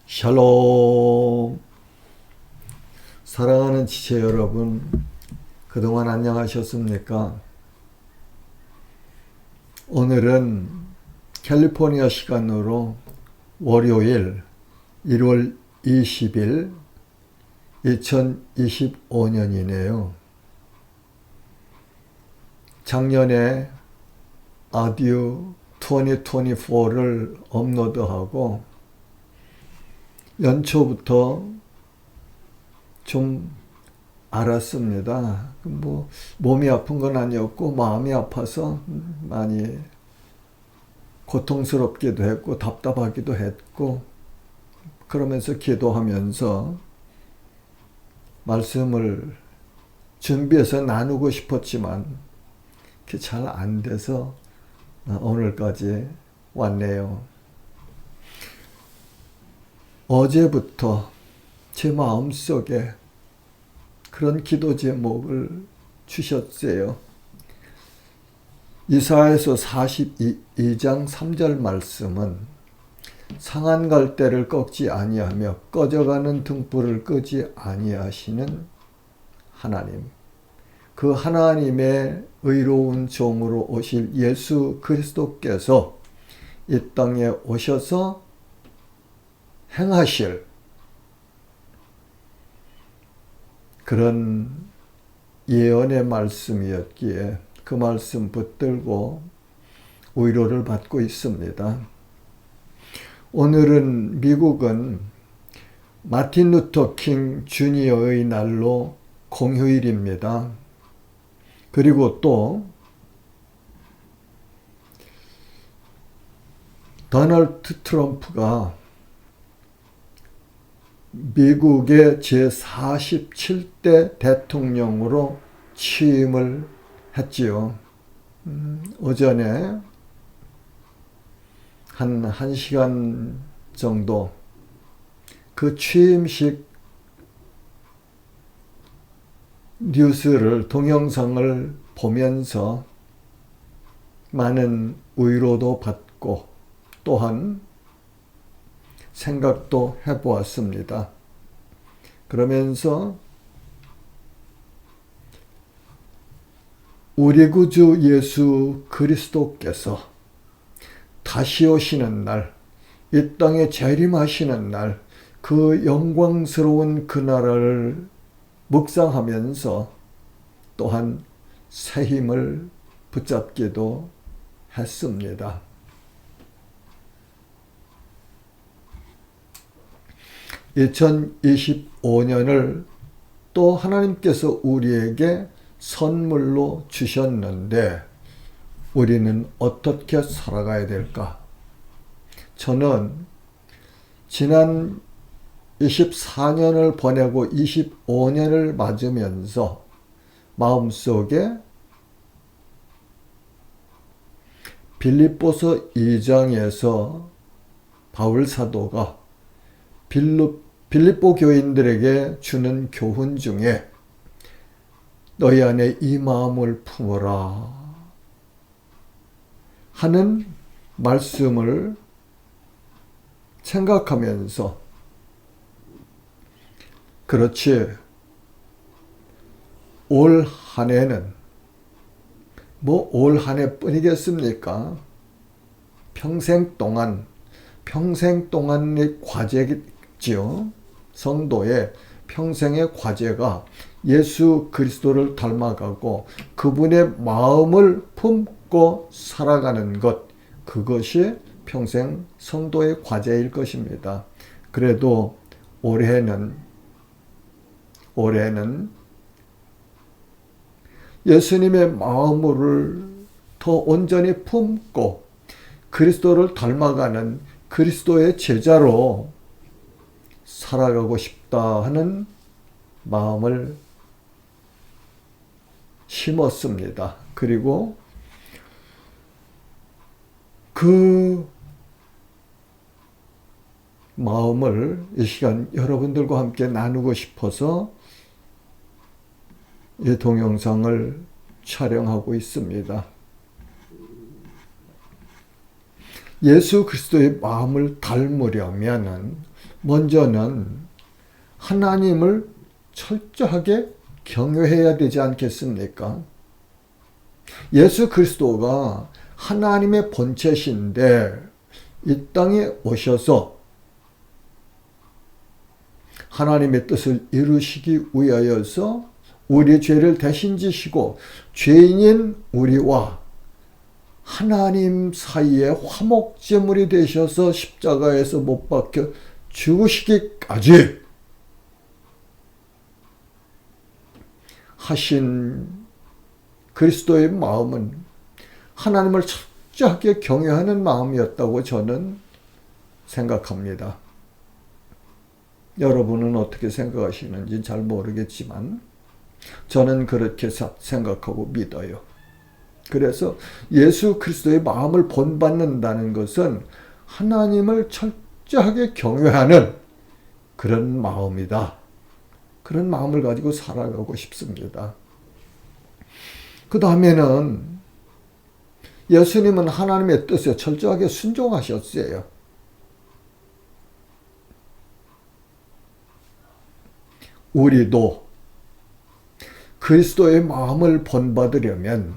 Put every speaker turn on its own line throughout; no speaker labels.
샬롬. 사랑하는 지체 여러분, 그동안 안녕하셨습니까? 오늘은 캘리포니아 시간으로 월요일 1월 20일 2025년이네요. 작년에 아듀 2024를 업로드하고 연초부터 좀 알았습니다. 몸이 아픈 건 아니었고 마음이 아파서 많이 고통스럽기도 했고 답답하기도 했고, 그러면서 기도하면서 말씀을 준비해서 나누고 싶었지만 그게 잘 안 돼서 오늘까지 왔네요. 어제부터 제 마음속에 그런 기도 제목을 주셨어요. 이사야서 42장 3절 말씀은 상한 갈대를 꺾지 아니하며 꺼져가는 등불을 끄지 아니하시는 하나님, 그 하나님의 의로운 종으로 오실 예수 그리스도께서 이 땅에 오셔서 행하실 그런 예언의 말씀이었기에 그 말씀 붙들고 위로를 받고 있습니다. 오늘은 미국은 마틴 루터 킹 주니어의 날로 공휴일입니다. 그리고 또 도널드 트럼프가 미국의 제47대 대통령으로 취임을 했지요. 오전에 한 1시간 정도 그 취임식 뉴스를, 동영상을 보면서 많은 위로도 받고 또한 생각도 해보았습니다. 그러면서 우리 구주 예수 그리스도께서 다시 오시는 날, 이 땅에 재림하시는 날, 그 영광스러운 그날을 묵상하면서 또한 새 힘을 붙잡기도 했습니다. 2025년을 또 하나님께서 우리에게 선물로 주셨는데 우리는 어떻게 살아가야 될까? 저는 지난 24년을 보내고 25년을 맞으면서 마음속에 빌립보서 2장에서 바울 사도가 빌립보 교인들에게 주는 교훈 중에 너희 안에 이 마음을 품어라 하는 말씀을 생각하면서, 그렇지, 올 한 해는 올 한 해뿐이겠습니까? 평생 동안의 과제겠지요. 성도의 평생의 과제가 예수 그리스도를 닮아가고 그분의 마음을 품고 살아가는 것, 그것이 평생 성도의 과제일 것입니다. 그래도 올해는 예수님의 마음을 더 온전히 품고 그리스도를 닮아가는 그리스도의 제자로 살아가고 싶다 하는 마음을 심었습니다. 그리고 그 마음을 이 시간 여러분들과 함께 나누고 싶어서 이 동영상을 촬영하고 있습니다. 예수 그리스도의 마음을 닮으려면 먼저는 하나님을 철저하게 경외해야 되지 않겠습니까? 예수 그리스도가 하나님의 본체신데 이 땅에 오셔서 하나님의 뜻을 이루시기 위하여서 우리의 죄를 대신 지시고 죄인인 우리와 하나님 사이에 화목제물이 되셔서 십자가에서 못 박혀 죽으시기까지 하신 그리스도의 마음은 하나님을 철저하게 경외하는 마음이었다고 저는 생각합니다. 여러분은 어떻게 생각하시는지 잘 모르겠지만 저는 그렇게 생각하고 믿어요. 그래서 예수 그리스도의 마음을 본받는다는 것은 하나님을 철저하게 경외하는 그런 마음이다. 그런 마음을 가지고 살아가고 싶습니다. 그 다음에는 예수님은 하나님의 뜻에 철저하게 순종하셨어요. 우리도 그리스도의 마음을 본받으려면,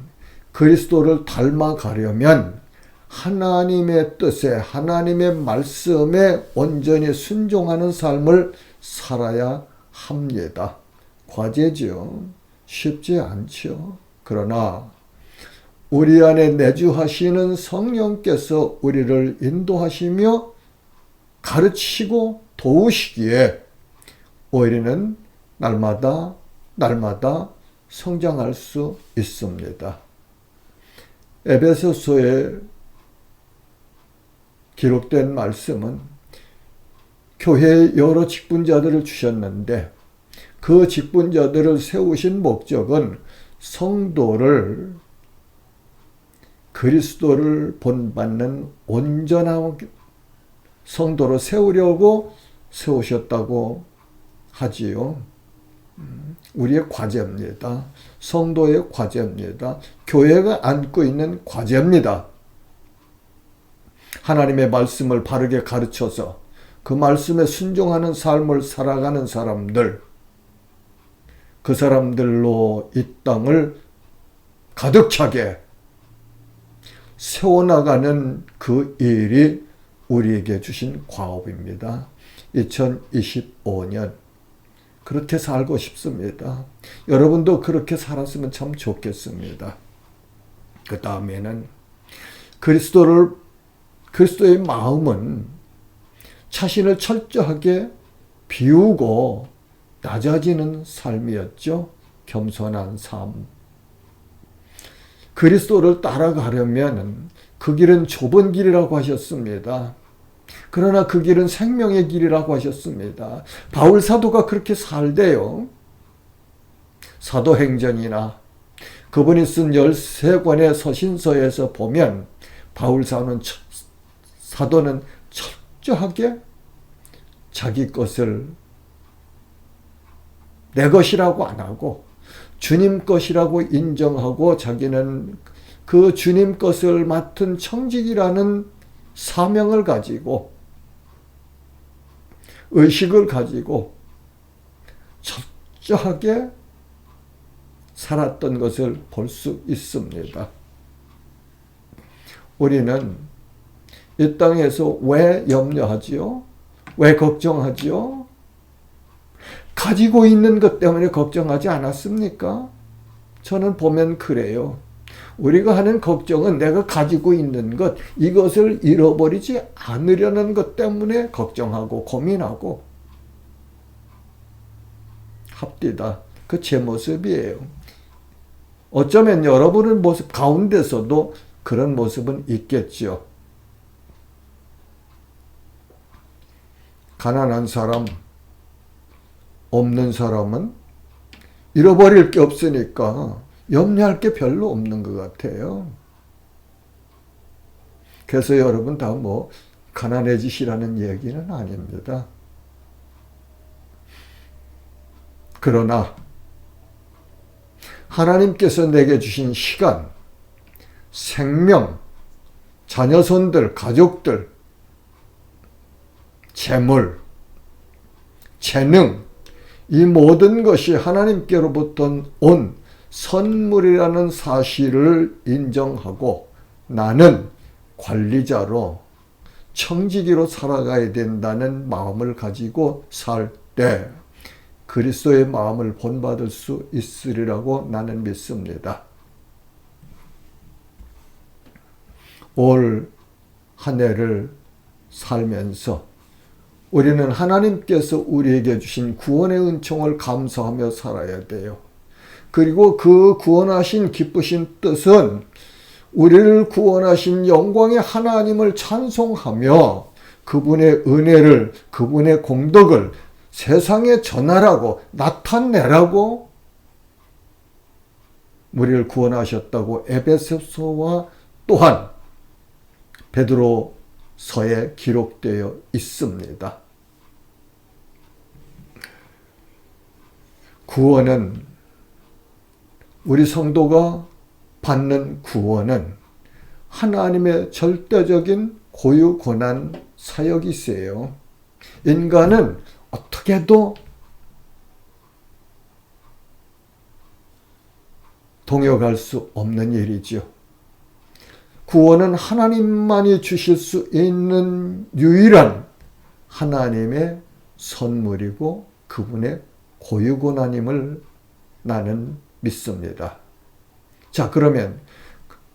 그리스도를 닮아가려면 하나님의 뜻에, 하나님의 말씀에 온전히 순종하는 삶을 살아야 합니다. 과제죠. 쉽지 않죠. 그러나 우리 안에 내주하시는 성령께서 우리를 인도하시며 가르치고 도우시기에 우리는 날마다 성장할 수 있습니다. 에베소서에 기록된 말씀은 교회에 여러 직분자들을 주셨는데 그 직분자들을 세우신 목적은 성도를 그리스도를 본받는 온전한 성도로 세우려고 세우셨다고 하지요. 우리의 과제입니다. 성도의 과제입니다. 교회가 안고 있는 과제입니다. 하나님의 말씀을 바르게 가르쳐서 그 말씀에 순종하는 삶을 살아가는 사람들, 그 사람들로 이 땅을 가득 차게 세워나가는 그 일이 우리에게 주신 과업입니다. 2025년 그렇게 살고 싶습니다. 여러분도 그렇게 살았으면 참 좋겠습니다. 그 다음에는 그리스도의 마음은 자신을 철저하게 비우고 낮아지는 삶이었죠. 겸손한 삶. 그리스도를 따라가려면 그 길은 좁은 길이라고 하셨습니다. 그러나 그 길은 생명의 길이라고 하셨습니다. 바울 사도가 그렇게 살대요. 사도행전이나 그분이 쓴 13권의 서신서에서 보면 바울 사도는 철저하게 자기 것을 내 것이라고 안 하고 주님 것이라고 인정하고 자기는 그 주님 것을 맡은 청직이라는 사명을 가지고 의식을 가지고 철저하게 살았던 것을 볼 수 있습니다. 우리는 이 땅에서 왜 염려하지요? 왜 걱정하지요? 가지고 있는 것 때문에 걱정하지 않았습니까? 저는 보면 그래요. 우리가 하는 걱정은 내가 가지고 있는 것, 이것을 잃어버리지 않으려는 것 때문에 걱정하고 고민하고 합디다. 그 제 모습이에요. 어쩌면 여러분의 모습 가운데서도 그런 모습은 있겠죠. 가난한 사람, 없는 사람은 잃어버릴 게 없으니까 염려할 게 별로 없는 것 같아요. 그래서 여러분 다 가난해지시라는 얘기는 아닙니다. 그러나 하나님께서 내게 주신 시간, 생명, 자녀손들, 가족들, 재물, 재능, 이 모든 것이 하나님께로부터 온 선물이라는 사실을 인정하고 나는 관리자로 청지기로 살아가야 된다는 마음을 가지고 살 때 그리스도의 마음을 본받을 수 있으리라고 나는 믿습니다. 올 한 해를 살면서 우리는 하나님께서 우리에게 주신 구원의 은총을 감사하며 살아야 돼요. 그리고 그 구원하신 기쁘신 뜻은 우리를 구원하신 영광의 하나님을 찬송하며 그분의 은혜를, 그분의 공덕을 세상에 전하라고, 나타내라고 우리를 구원하셨다고 에베소서와 또한 베드로서에 기록되어 있습니다. 구원은, 우리 성도가 받는 구원은 하나님의 절대적인 고유 권한 사역이세요. 인간은 어떻게도 동역할 수 없는 일이지요. 구원은 하나님만이 주실 수 있는 유일한 하나님의 선물이고 그분의 고유 권한임을 나는 믿습니다. 자, 그러면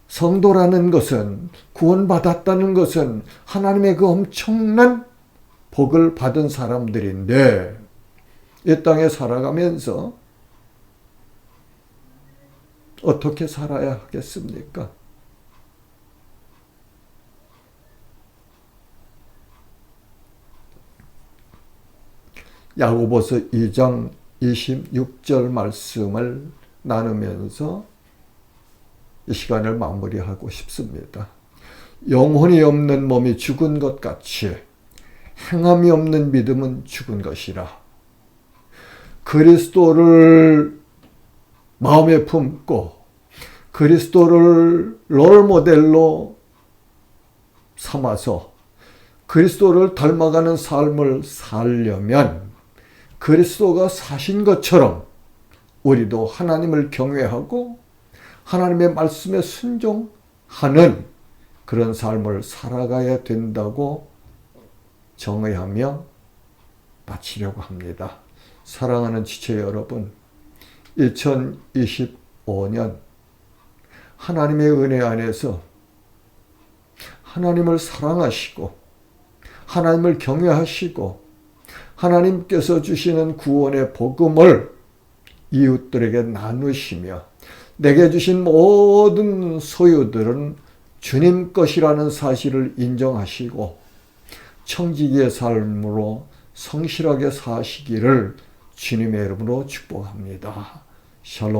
성도라는 것은, 구원받았다는 것은 하나님의 그 엄청난 복을 받은 사람들인데 이 땅에 살아가면서 어떻게 살아야 하겠습니까? 야고보서 2장 26절 말씀을 나누면서 이 시간을 마무리하고 싶습니다. 영혼이 없는 몸이 죽은 것 같이 행함이 없는 믿음은 죽은 것이라. 그리스도를 마음에 품고 그리스도를 롤모델로 삼아서 그리스도를 닮아가는 삶을 살려면 그리스도가 사신 것처럼 우리도 하나님을 경외하고 하나님의 말씀에 순종하는 그런 삶을 살아가야 된다고 정의하며 마치려고 합니다. 사랑하는 지체 여러분, 2025년 하나님의 은혜 안에서 하나님을 사랑하시고 하나님을 경외하시고 하나님께서 주시는 구원의 복음을 이웃들에게 나누시며 내게 주신 모든 소유들은 주님 것이라는 사실을 인정하시고 청지기의 삶으로 성실하게 사시기를 주님의 이름으로 축복합니다. 샬롬.